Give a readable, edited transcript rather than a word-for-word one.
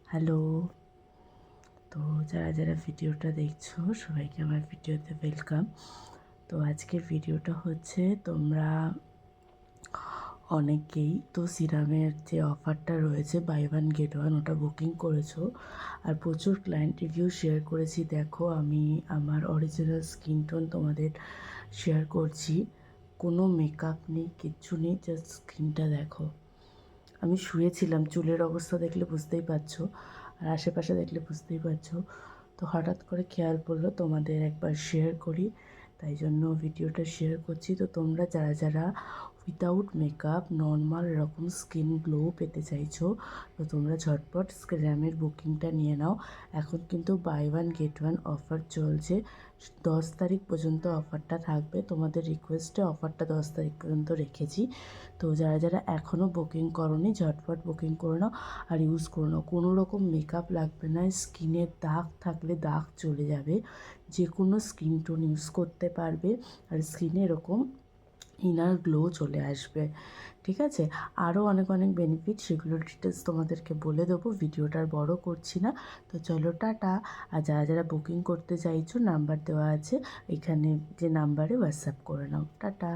Hello. তো যারা যারা ভিডিওটা দেখছো সবাইকে আমার ভিডিওতে ওয়েলকাম। তো আজকের ভিডিওটা হচ্ছে তোমরা অনেকেই তো সিরামের যে অফারটা রয়েছে বাই ওয়ান গেট ওয়ান ওটা বুকিং করেছো, আর প্রচুর ক্লায়েন্ট রিভিউ শেয়ার করেছি। দেখো আমি আমার অরিজিনাল স্কিন টোন তোমাদের শেয়ার করছি, কোনো মেকআপ নেই, কিচ্ছু নেই, জাস্ট স্কিনটা দেখো। আমি শুয়েছিলাম, চুলের অবস্থা দেখলে বুঝতেই পারছো, আর আশেপাশে দেখলে বুঝতেই পারছো। তো হঠাৎ করে খেয়াল পড়লো তোমাদের একবার শেয়ার করি, তাই জন্য ভিডিওটা শেয়ার করছি। তো তোমরা যারা যারা উইদাউট মেকআপ নর্মাল এরকম স্কিন গ্লো পেতে চাইছো, তো তোমরা ঝটপট স্ক্র্যামের বুকিংটা নিয়ে নাও। এখন কিন্তু buy one get one offer চলছে, 10 তারিখ পর্যন্ত অফারটা থাকবে। তোমাদের রিকোয়েস্টে অফারটা 10 তারিখ পর্যন্ত রেখেছি। তো যারা যারা এখনও বুকিং করোনি ঝটপট বুকিং করে নাও আর ইউজ করে নাও। কোনো রকম মেকআপ লাগবে না, স্কিনের দাগ থাকলে দাগ চলে যাবে, যে কোনো স্কিন টোন ইউজ করতে পারবে, আর স্কিনে এরকম ইনার গ্লো চলে আসবে। ঠিক আছে, আরও অনেক অনেক বেনিফিট, সেগুলোর ডিটেলস তোমাদেরকে বলে দেবো, ভিডিওটা আর বড় করছি না। তো চলো টাটা। আর যারা যারা বুকিং করতে চাইছো নাম্বার দেওয়া আছে, এখানে যে নাম্বারে হোয়াটসঅ্যাপ করে নাও। টাটা।